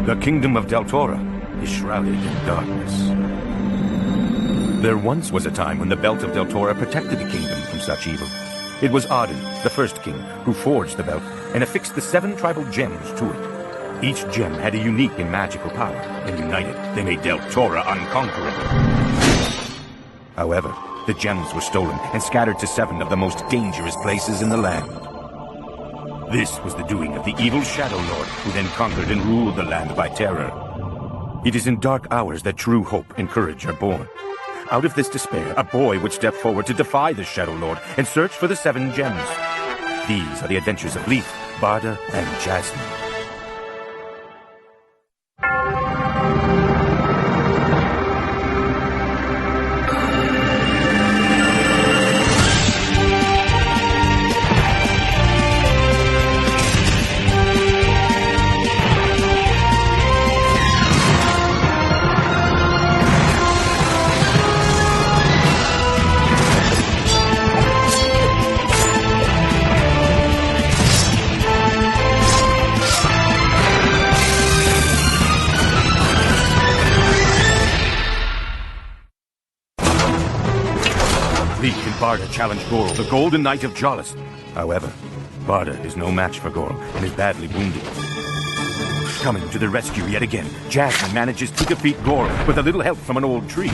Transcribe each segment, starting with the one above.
The kingdom of Deltora is shrouded in darkness. There once was a time when the belt of Deltora protected the kingdom from such evil. It was Arden, the first king, who forged the belt and affixed the 7 tribal gems to it. Each gem had a unique and magical power, and united, they made Deltora unconquerable. However, the gems were stolen and scattered to 7 of the most dangerous places in the land. This was the doing of the evil Shadow Lord, who then conquered and ruled the land by terror. It is in dark hours that true hope and courage are born. Out of this despair, a boy would step forward to defy the Shadow Lord and search for the 7 gems. These are the adventures of Leaf, Barda, and Jasmine. Leaf and Barda challenge Goral, the Golden Knight of Jollis. However, Barda is no match for Goral and is badly wounded. Coming to the rescue yet again, Jasmine manages to defeat Goral with a little help from an old tree.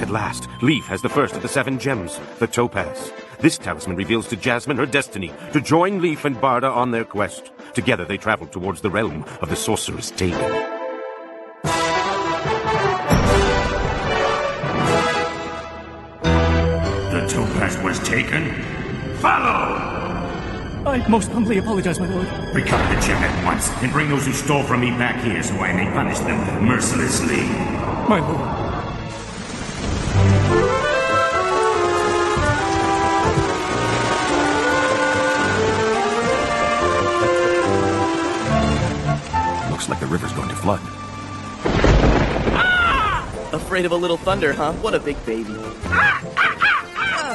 At last, Leaf has the first of the 7 gems, the Topaz. This talisman reveals to Jasmine her destiny to join Leaf and Barda on their quest. Together they travel towards the realm of the Sorceress Taken. Topaz was taken? Follow! I most humbly apologize, my lord. Recover the gem at once, and bring those who stole from me back here so I may punish them mercilessly. My lord. Looks like the river's going to flood. Ah! Afraid of a little thunder, huh? What a big baby. Ah!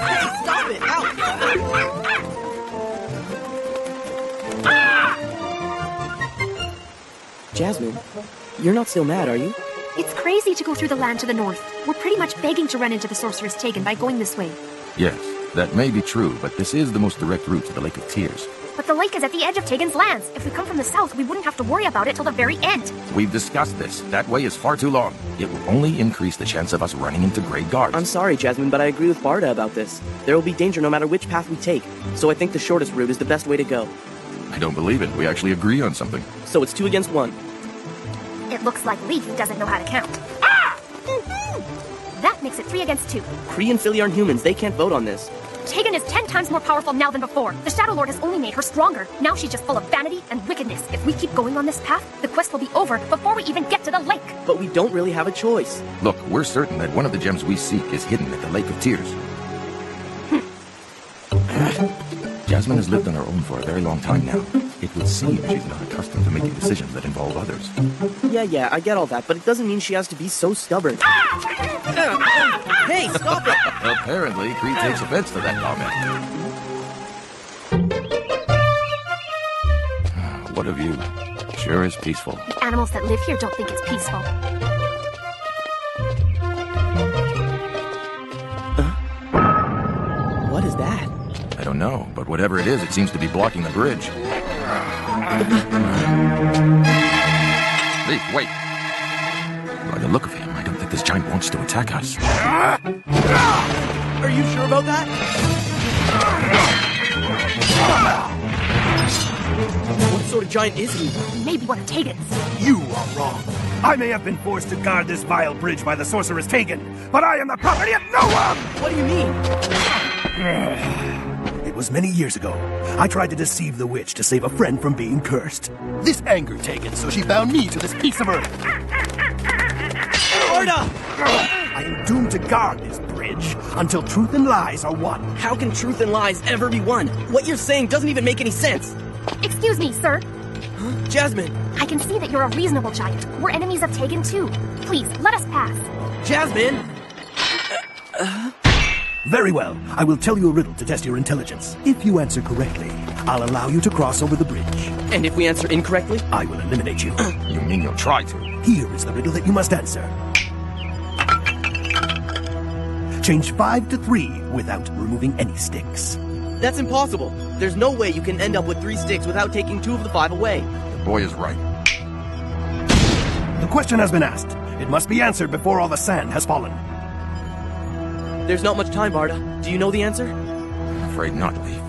Hey, stop it! Ow! Jasmine, you're not still mad, are you? It's crazy to go through the land to the north. We're pretty much begging to run into the Sorceress Taken by going this way. Yes, that may be true, but this is the most direct route to the Lake of Tears. But the lake is at the edge of Tegan's lands. If we come from the south, we wouldn't have to worry about it till the very end. We've discussed this. That way is far too long. It will only increase the chance of us running into Grey Guards. I'm sorry, Jasmine, but I agree with Barda about this. There will be danger no matter which path we take, so I think the shortest route is the best way to go. I don't believe it. We actually agree on something. So it's 2 against 1. It looks like Leaf doesn't know how to count. Ah! That makes it 3 against 2. Kree and Philly aren't humans. They can't vote on this. Tegan is 10 times more powerful now than before. The Shadow Lord has only made her stronger. Now she's just full of vanity and wickedness. If we keep going on this path, the quest will be over before we even get to the lake. But we don't really have a choice. Look, we're certain that one of the gems we seek is hidden at the Lake of Tears. Jasmine has lived on her own for a very long time now. It would seem she's not accustomed to making decisions that involve others. Yeah, I get all that, but it doesn't mean she has to be so stubborn. Hey, stop it! Apparently, Kree takes offense to that comment. What a view. Sure is peaceful. The animals that live here don't think it's peaceful. What is that? I don't know, but whatever it is, it seems to be blocking the bridge. Leaf, wait. By the look of him, I don't think this giant wants to attack us. Are you sure about that? What sort of giant is he? Maybe one of Tegan's. You are wrong. I may have been forced to guard this vile bridge by the Sorceress Taken, but I am the property of no one! What do you mean? It was many years ago. I tried to deceive the witch to save a friend from being cursed. This angered Taken, so she bound me to this piece of earth. Barda! I am doomed to guard this bridge until truth and lies are one. How can truth and lies ever be one? What you're saying doesn't even make any sense. Excuse me, sir. Huh? Jasmine! I can see that you're a reasonable giant. We're enemies of Tegan too. Please, let us pass. Jasmine! Very well. I will tell you a riddle to test your intelligence. If you answer correctly, I'll allow you to cross over the bridge. And if we answer incorrectly? I will eliminate you. You mean you'll try to? Here is the riddle that you must answer. Change 5 to 3 without removing any sticks. That's impossible. There's no way you can end up with 3 sticks without taking 2 of the 5 away. The boy is right. The question has been asked. It must be answered before all the sand has fallen. There's not much time, Barda. Do you know the answer? I'm afraid not, Leaf.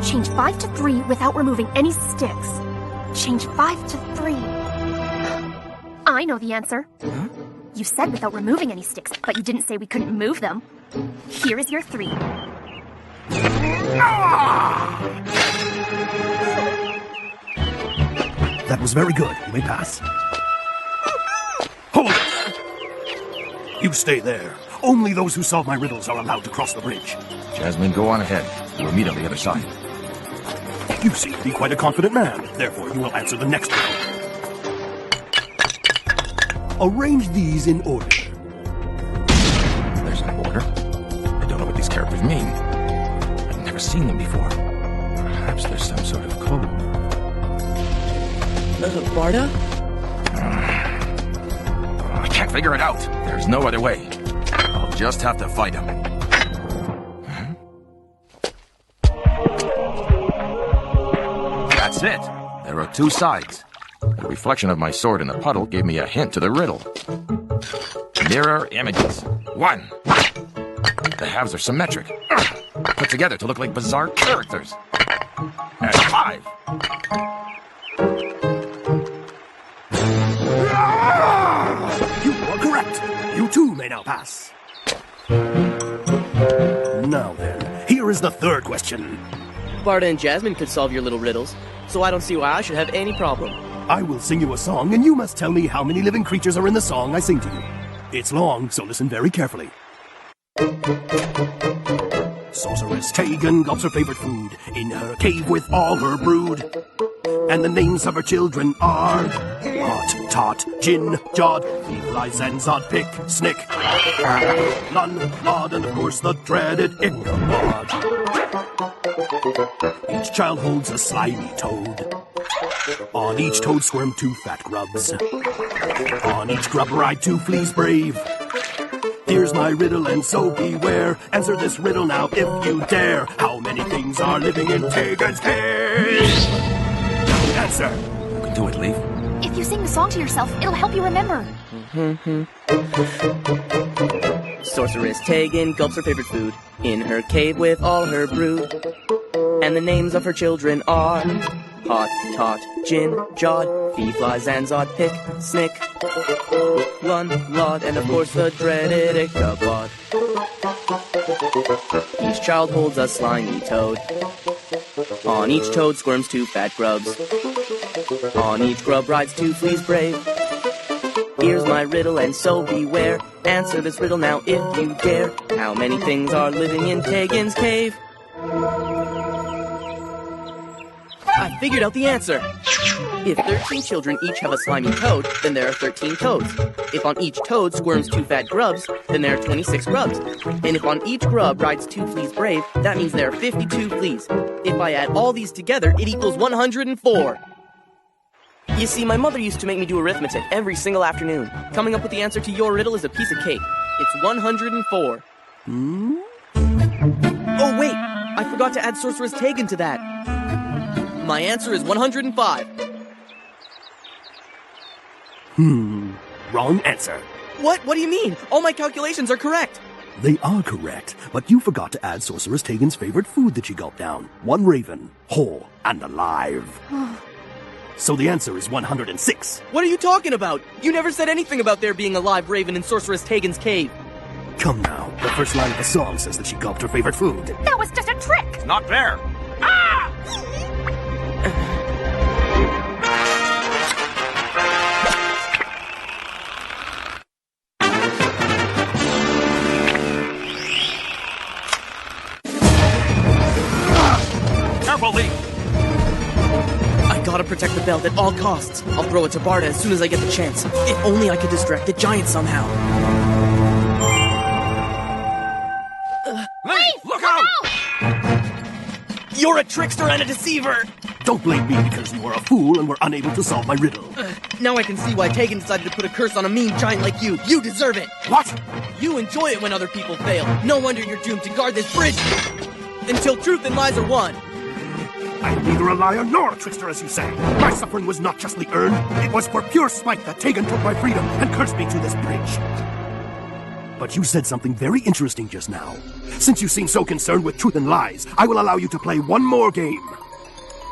Change 5 to 3 without removing any sticks. Change 5 to 3. I know the answer. Huh? You said without removing any sticks, but you didn't say we couldn't move them. Here is your 3. That was very good. You may pass. Hold it! You stay there. Only those who solve my riddles are allowed to cross the bridge. Jasmine, go on ahead. We'll meet on the other side. You seem to be quite a confident man. Therefore, you will answer the next riddle. Arrange these in order. There's an order. I don't know what these characters mean. I've never seen them before. Perhaps there's some sort of code. Barda? I can't figure it out. There's no other way. I'll just have to fight him. That's it. There are 2 sides. The reflection of my sword in the puddle gave me a hint to the riddle. Mirror images. 1. The halves are symmetric. Put together to look like bizarre characters. And 5. You are correct. You too may now pass. Now then, here is the third question. Barda and Jasmine could solve your little riddles, so I don't see why I should have any problem. I will sing you a song, and you must tell me how many living creatures are in the song I sing to you. It's long, so listen very carefully. Sorceress Tegan gulps her favorite food in her cave with all her brood. And the names of her children are Hot, Tot, Gin, Jod, Eli, Zanzod, Pick, Snick, Lun, Lod, and of course the dreaded Ichabod. Each child holds a slimy toad. On each toad squirm 2 fat grubs. On each grub ride 2 fleas brave. Here's my riddle, and so beware. Answer this riddle now if you dare. How many things are living in Tegan's cave? Answer. You can do it, Leaf. If you sing the song to yourself, it'll help you remember. Sorceress Tegan gulps her favorite food in her cave with all her brood. And the names of her children are Hot, Tot, Gin, Jod, Fee-Fly, Zanzod, Pick, Snick, Lun, Lod, and of course the dreaded Ichabod. Each child holds a slimy toad. On each toad squirms 2 fat grubs. On each grub rides 2 fleas brave. Here's my riddle, and so beware. Answer this riddle now if you dare. How many things are living in Tegan's cave? I figured out the answer. If 13 children each have a slimy toad, then there are 13 toads. If on each toad squirms 2 fat grubs, then there are 26 grubs. And if on each grub rides 2 fleas brave, that means there are 52 fleas. If I add all these together, it equals 104. You see, my mother used to make me do arithmetic every single afternoon. Coming up with the answer to your riddle is a piece of cake. It's 104. Oh, wait! I forgot to add Sorceress Tegan to that. My answer is 105. Wrong answer. What? What do you mean? All my calculations are correct. They are correct, but you forgot to add Sorceress Tegan's favorite food that she gulped down. 1 raven, whole and alive. So the answer is 106. What are you talking about? You never said anything about there being a live raven in Sorceress Tegan's cave. Come now, the first line of the song says that she gulped her favorite food. That was just a trick! It's not fair. Careful, Leaf. I gotta protect the belt at all costs. I'll throw it to Barda as soon as I get the chance. If only I could distract the giant somehow. Leaf, look out! You're a trickster and a deceiver! Don't blame me because you are a fool and were unable to solve my riddle. Now I can see why Tegan decided to put a curse on a mean giant like you. You deserve it! What? You enjoy it when other people fail. No wonder you're doomed to guard this bridge until truth and lies are one. I am neither a liar nor a trickster, as you say. My suffering was not justly earned. It was for pure spite that Tegan took my freedom and cursed me to this bridge. But you said something very interesting just now. Since you seem so concerned with truth and lies, I will allow you to play one more game.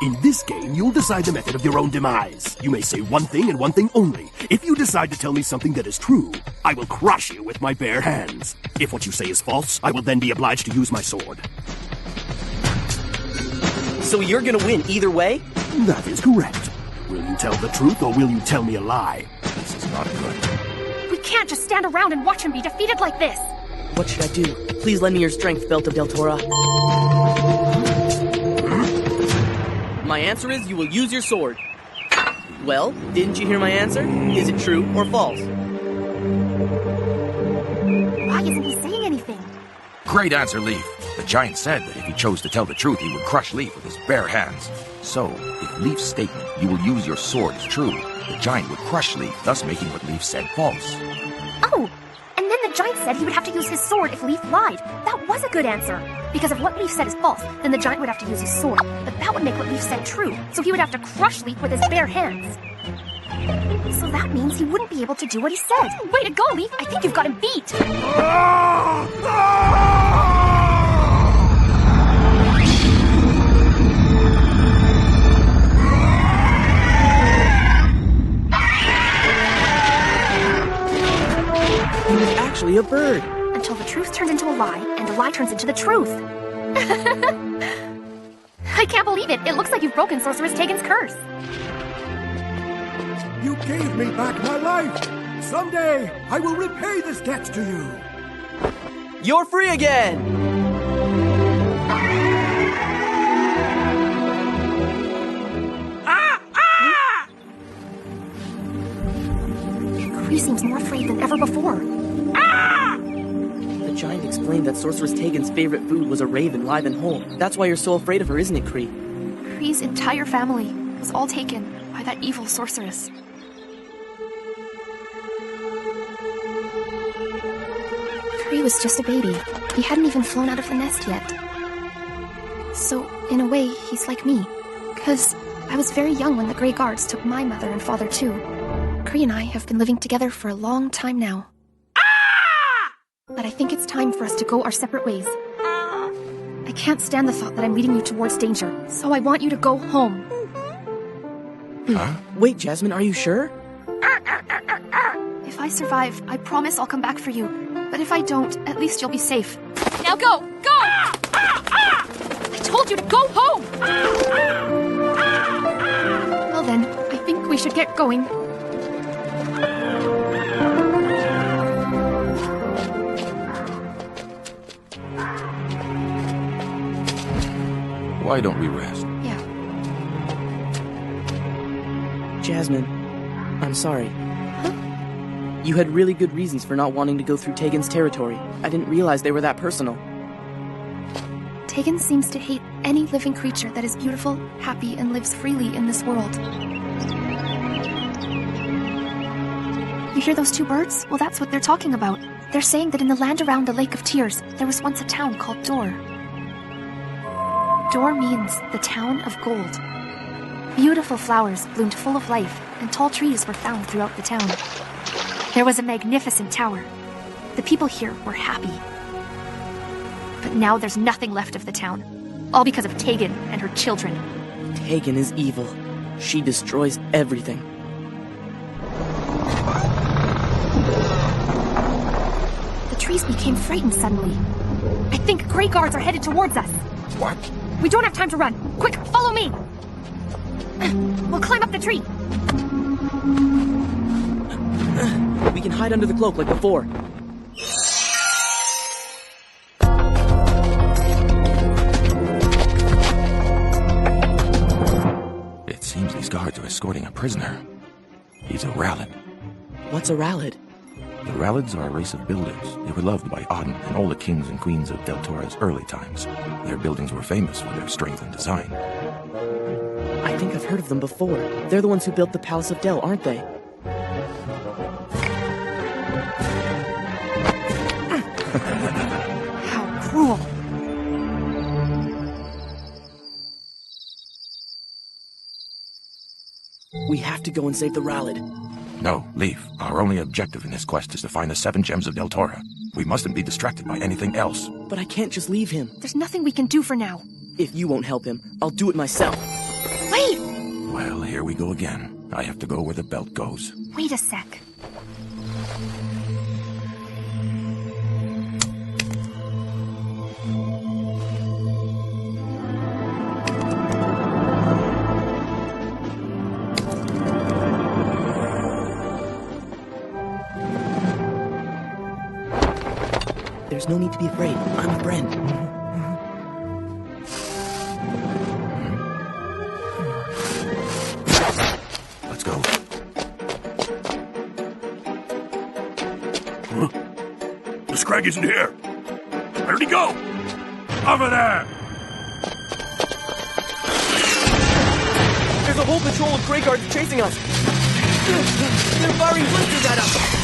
In this game, you'll decide the method of your own demise. You may say one thing and one thing only. If you decide to tell me something that is true, I will crush you with my bare hands. If what you say is false, I will then be obliged to use my sword. So you're gonna win either way? That is correct. Will you tell the truth or will you tell me a lie? This is not good. We can't just stand around and watch him be defeated like this. What should I do? Please lend me your strength, Belt of Deltora. My answer is you will use your sword. Well, didn't you hear my answer? Is it true or false? Why isn't he saying anything? Great answer, Leaf. The giant said that if he chose to tell the truth, he would crush Leaf with his bare hands. So, if Leaf's statement, you will use your sword, is true, the giant would crush Leaf, thus making what Leaf said false. Oh, and then the giant said he would have to use his sword if Leaf lied. That was a good answer. Because if what Leaf said is false, then the giant would have to use his sword. But that would make what Leaf said true, so he would have to crush Leaf with his bare hands. So that means he wouldn't be able to do what he said. Way to go, Leaf! I think you've got him beat! He was actually a bird. Until the truth turns into a lie, and a lie turns into the truth. I can't believe it! It looks like you've broken Sorceress Tegan's curse. You gave me back my life. Someday, I will repay this debt to you. You're free again! Kree seems more afraid than ever before. The giant explained that Sorceress Tegan's favorite food was a raven live and whole. That's why you're so afraid of her, isn't it, Kree? Kree's entire family was all taken by that evil sorceress. Kree was just a baby. He hadn't even flown out of the nest yet. So, in a way, he's like me. 'Cause I was very young when the Grey Guards took my mother and father too. Kree and I have been living together for a long time now. But I think it's time for us to go our separate ways. I can't stand the thought that I'm leading you towards danger, so I want you to go home. Huh? Wait, Jasmine, are you sure? If I survive, I promise I'll come back for you. But if I don't, at least you'll be safe. Now go! Go! I told you to go home! Well then, I think we should get going. Why don't we rest? Yeah. Jasmine, I'm sorry. You had really good reasons for not wanting to go through Tegan's territory. I didn't realize they were that personal. Tegan seems to hate any living creature that is beautiful, happy, and lives freely in this world. You hear those two birds? Well, that's what they're talking about. They're saying that in the land around the Lake of Tears, there was once a town called Dor. Dor means the town of gold. Beautiful flowers bloomed full of life, and tall trees were found throughout the town. There was a magnificent tower. The people here were happy. But now there's nothing left of the town. All because of Tegan and her children. Tegan is evil. She destroys everything. The trees became frightened suddenly. I think Grey Guards are headed towards us. What? We don't have time to run. Quick, follow me! We'll climb up the tree. We can hide under the cloak like before. It seems these guards are escorting a prisoner. He's a Rallad. What's a Rallad? The Rallids are a race of builders. They were loved by Auden and all the kings and queens of Deltora's early times. Their buildings were famous for their strength and design. I think I've heard of them before. They're the ones who built the Palace of Del, aren't they? How cruel. We have to go and save the Rallid. No, leave. Our only objective in this quest is to find the 7 gems of Deltora. We mustn't be distracted by anything else. But I can't just leave him. There's nothing we can do for now. If you won't help him, I'll do it myself. Wait! Well, here we go again. I have to go where the belt goes. Wait a sec. There's no need to be afraid. I'm a friend. Let's go. Huh? The Scrag isn't here. Where'd he go? Over there! There's a whole patrol of Grey Guards chasing us. They're firing blisters at us.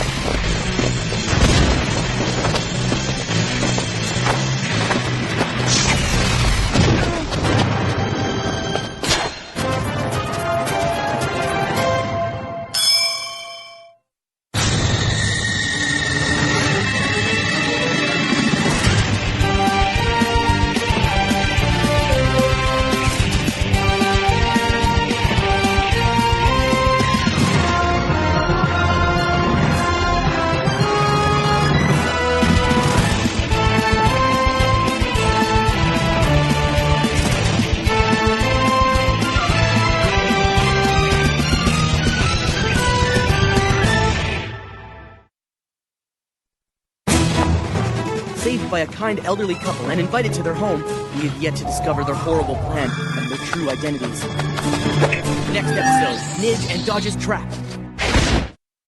Saved by a kind elderly couple and invited to their home, we have yet to discover their horrible plan and their true identities. Next episode, Nidge and Dodge's Trap.